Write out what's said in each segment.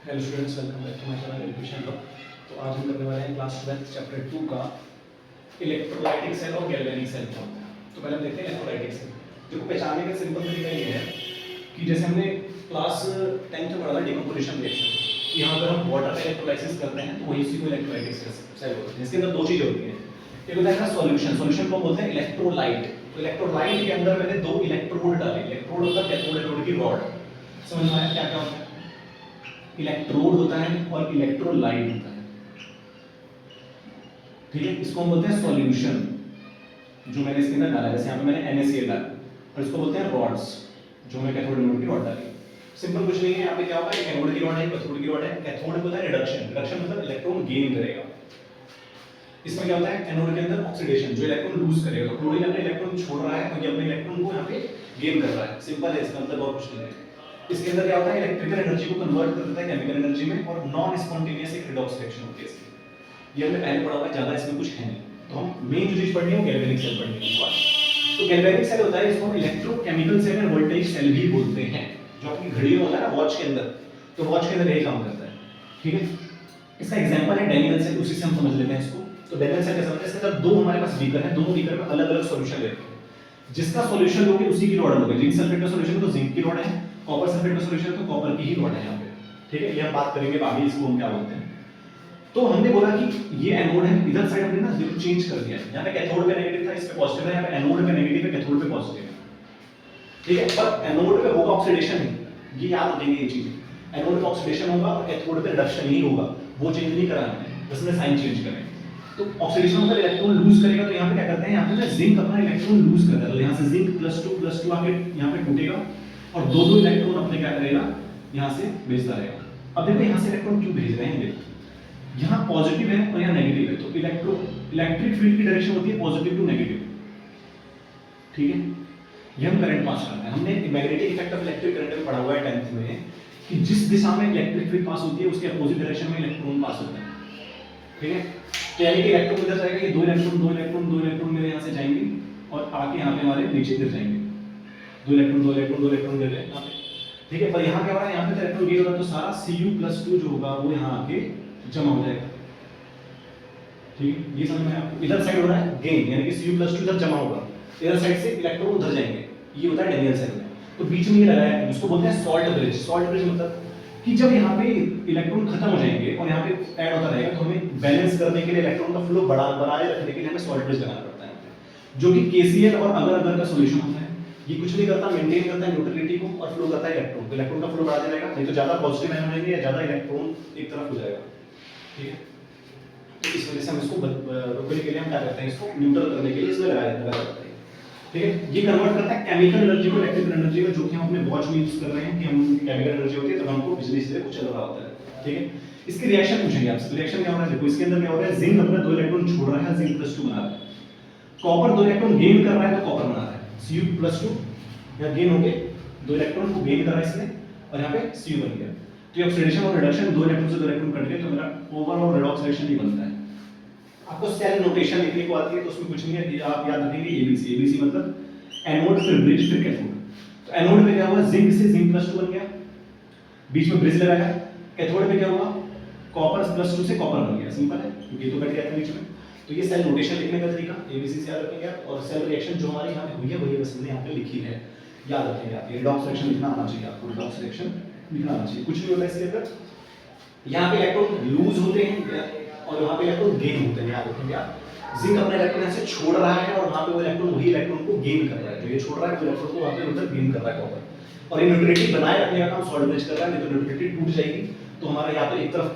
Hello students, welcome back to my channel education law. तो आज हम करने वाले हैं क्लास 12 चैप्टर 2 का इलेक्ट्रोलाइटिक सेल और गैल्वेनिक सेल क्या होता है। तो पहले हम देखते हैं इलेक्ट्रोलाइटिक सेल। देखो, पहचानने का सिंपल तरीका ये है कि जैसे हमने क्लास 10th में पढ़ा था डिकम्पोजिशन रिएक्शन, यहाँ पर हम वाटर का इलेक्ट्रोलाइसिस करते हैं तो वही उसी को इलेक्ट्रोलाइटिक सेल बोलते हैं। इसके अंदर दो चीजें होती हैं, एक होता है सॉल्यूशन। सॉल्यूशन को बोलते हैं इलेक्ट्रोलाइट। तो इलेक्ट्रोलाइट के अंदर मैंने दो इलेक्ट्रोड डाले। इलेक्ट्रोड मतलब कैथोड की रॉड। समझ में आया क्या क्या होता है? इलेक्ट्रोड होता है और इलेक्ट्रोलाइट होता है, ठीक है। इसको हम बोलते हैं सॉल्यूशन, जो मैंने इसके अंदर डाला है। जैसे यहाँ पे मैंने NaCl डाला और इसको बोलते हैं रॉड्स, जो मैं कैथोड एनोड की रॉड डाली। सिंपल कुछ नहीं है, यहाँ पे क्या होगा, एक एनोड की रॉड है, कैथोड की रॉड है। कैथोड होता है रिडक्शन, रिडक्शन मतलब इलेक्ट्रॉन गेन करेगा। इसमें क्या होता है, एनोड के अंदर ऑक्सीडेशन, जो इलेक्ट्रॉन लूज करेगा। तो क्लोरीन अपने इलेक्ट्रॉन छोड़ रहा है तो ये अपने इलेक्ट्रॉन को यहाँ पे गेन कर रहा है। सिंपल है, इसका मतलब और कुछ नहीं है। इसके अंदर क्या होता है, इलेक्ट्रिकल एनर्जी को कन्वर्ट कर देता है केमिकल एनर्जी में, और नॉन स्पॉन्टेनियस एक रिडॉक्स रिएक्शन होती है इसकी। ये हमने पहले पढ़ा हुआ है, ज्यादा इसमें कुछ है नहीं। तो हम मेन जो चीज पढ़नी है वो गैल्वेनिक सेल पढ़नी है आज। तो गैल्वेनिक सेल होता है, इसको हम इलेक्ट्रोकेमिकल सेल और वोल्टेज सेल भी बोलते हैं। जो अपनी घड़ी में होता है ना, वॉच के अंदर, तो वॉच के अंदर यही काम करता है, ठीक है। इसका एग्जांपल है डैनियल सेल, उसी से हम समझ लेते हैं इसको। तो डैनियल सेल कैसे समझते हैं, इसके अंदर दो हमारे पास बीकर है, दोनों बीकर में अलग अलग सॉल्यूशन लेते हैं। जिसका सॉल्यूशन लोगे उसी की रॉड लोगे। जिंक सल्फेट का सॉल्यूशन तो जिंक की रॉड है, कॉपर सल्फेट का सॉल्यूशन तो कॉपर की ही रॉड है यहाँ पे, ठीक है। ये हम बात करेंगे आगे इसको हम क्या बोलते हैं। तो हमने बोला कि ये एनोड है, इधर साइड हमने ना जीरो चेंज कर दिया। यहाँ पे कैथोड पे नेगेटिव था, इस पे पॉजिटिव है। यहाँ पे एनोड पे नेगेटिव है, कैथोड पे पॉजिटिव है, ठीक है। पर एनोड पे होगा ऑक्सीडेशन ही, ये याद रखेंगे ये चीज। एनोड पे ऑक्सीडेशन होगा और कैथोड पे रिडक्शन ही होगा, वो चेंज नहीं करा हमने, बस हमने साइन चेंज करें। तो ऑक्सीडेशन मतलब इलेक्ट्रॉन लूज करेगा। तो यहाँ पे क्या करते हैं, यहाँ पे ना जिंक अपना इलेक्ट्रॉन लूज करता है। तो यहाँ से जिंक +2 आके यहाँ पे टूटेगा और दो दो इलेक्ट्रॉन अपने क्या करेगा, यहाँ से भेजता रहेगा। अब देखो यहाँ से इलेक्ट्रॉन क्यों भेज रहे हैं, देखो यहाँ पॉजिटिव है और यहाँ नेगेटिव है। तो इलेक्ट्रिक फील्ड की डायरेक्शन होती है पॉजिटिव टू नेगेटिव, ठीक है। ये हम करंट पास करते हैं। हमने magnetic effect of electric current में पढ़ा हुआ है 10th में, कि जिस दिशा में इलेक्ट्रिक फील्ड पास होती है उसके अपोजिट डायरेक्शन में इलेक्ट्रॉन पास होता है, ठीक है। तो यानी कि इलेक्ट्रॉन इधर जाएगा, ये दो इलेक्ट्रॉन मेरे यहाँ से जाएंगे और आके यहाँ पे हमारे नीचे गिर जाएंगे। दो इलेक्ट्रॉन गिर रहे हैं यहाँ पे, ठीक है। पर यहाँ क्या हो रहा है, यहाँ पे इलेक्ट्रॉन गेन हो रहा है, तो सारा Cu+2 जो होगा वो यहाँ आके जमा हो जाएगा, ठीक है। ये समझ में आपको, इधर साइड हो रहा है गेन, यानी कि Cu+2 इधर जमा होगा, इधर साइड से इलेक्ट्रॉन उधर जाएंगे। ये होता है डैनियल सेल में। तो बीच में ये लगाया है, उसको बोलते हैं सॉल्ट ब्रिज। सॉल्ट ब्रिज मतलब कि जब यहाँ पे इलेक्ट्रॉन खत्म हो जाएंगे और यहाँ पे ऐड होता रहेगा, तो हमें बैलेंस करने के लिए, इलेक्ट्रॉन का फ्लो बनाए रखने के लिए हमें सॉल्ट ब्रिज लगाना पड़ता है, जो कि KCl और अगर का सॉल्यूशन होता है। ये कुछ नहीं करता, मेंटेन करता है न्यूट्रलिटी को और फ्लो करता है इलेक्ट्रॉन। तो इलेक्ट्रॉन का फ्लो बढ़ा देगा, नहीं तो ज्यादा पॉजिटिव आयन होंगे या ज्यादा इलेक्ट्रॉन एक तरफ हो जाएगा, ठीक है। तो इस वजह से हम इसको रोकने के लिए हम क्या करते हैं, इसको न्यूट्रल करने के लिए इसमें लगाया जाता है, ठीक है। ये कन्वर्ट करता है केमिकल एनर्जी को इलेक्ट्रिकल एनर्जी में, जो कि हम अपने वॉच में यूज कर रहे हैं कि हम केमिकल एनर्जी होती है तब हमको बिजली से कुछ चल रहा होता है, ठीक है। इसके रिएक्शन पूछेंगे आपसे। रिएक्शन क्या हो रहा है, देखो इसके अंदर क्या हो रहा है, जिंक अपना दो इलेक्ट्रॉन छोड़ रहा है, जिंक+2 बना रहा है। कॉपर दो इलेक्ट्रॉन गेन कर रहा है, तो कॉपर बना रहा है Cu+2, यहाँ गेन हो गए, दो इलेक्ट्रॉन को गेन कर रहा है इसने और यहाँ पे Cu बन गया। तो ये ऑक्सीडेशन और रिडक्शन, दो इलेक्ट्रॉन से दो इलेक्ट्रॉन कट गए, तो मेरा ओवरऑल रिडॉक्स रिएक्शन ही बनता है। आपको सेल नोटेशन लिखने को आती है, तो उसमें कुछ नहीं है, आप याद रखेंगे ABC। ABC मतलब एनोड फिर ब्रिज फिर कैथोड। तो एनोड पे क्या हुआ, जिंक से जिंक+2 बन गया, बीच में ब्रिज लगाया। कैथोड पे क्या हुआ, कॉपर+2 से कॉपर बन गया। सिंपल है, क्योंकि तो कट गया था बीच में। तो ये सेल नोटेशन लिखने का तरीका ABC से याद रखेंगे आप। और सेल रिएक्शन जो हमारे यहाँ पे हुई है वही बस हमने यहाँ पे लिखी है, याद रखेंगे आप। ये रिडॉक्स रिएक्शन लिखना आना चाहिए आपको, रिडॉक्स रिएक्शन लिखना आना चाहिए। कुछ नहीं होता इसके अंदर, यहाँ पे इलेक्ट्रॉन लूज होते हैं और वहाँ पे इलेक्ट्रॉन गेन होते हैं, याद रखेंगे आप। जिंक अपना इलेक्ट्रॉन यहाँ से छोड़ रहा है और वहाँ पे वो इलेक्ट्रॉन वही इलेक्ट्रॉन को गेन कर रहा है। तो ये छोड़ रहा है, वो इलेक्ट्रॉन को वहाँ पे उधर गेन कर रहा है कॉपर। और ये न्यूट्रलिटी बनाए रखने का काम सॉल्ट ब्रिज कर रहा है, नहीं तो न्यूट्रलिटी टूट जाएगी। तो हमारा यहाँ पे एक तरफ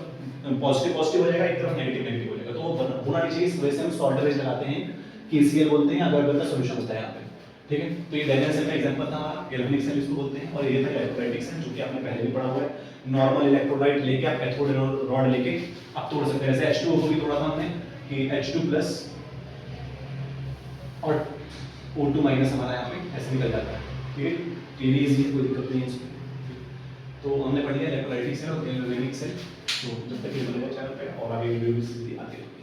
पॉजिटिव हो जाएगा, एक तरफ नेगेटिव हो जाएगा। तो वो होना नहीं चाहिए, इस वजह से हम सॉल्ट ब्रिज लगाते हैं, KCl बोलते हैं, अगर का सॉल्यूशन होता है यहाँ पे, ठीक है। तो ये डैनियल सेल का एग्जांपल था हमारा, गैल्वेनिक सेल इसको बोलते हैं। और ये था इलेक्ट्रोलाइटिक सेल, जो कि आपने पहले भी पढ़ा हुआ है। नॉर्मल इलेक्ट्रोलाइट लेके आप कैथोड रॉड लेके आप तोड़ सकते हैं। जैसे H2O को भी तोड़ा था हमने कि H2+ और O2- हमारा यहाँ पे ऐसे निकल जाता है, ठीक है। ये भी इजी है, कोई दिक्कत नहीं है इसमें। तो हमने पढ़ लिया इलेक्ट्रोलाइटिक सेल और गैल्वेनिक सेल। तो जब तक ये बनेगा चैनल पे और आगे वीडियो भी आती रहेगी।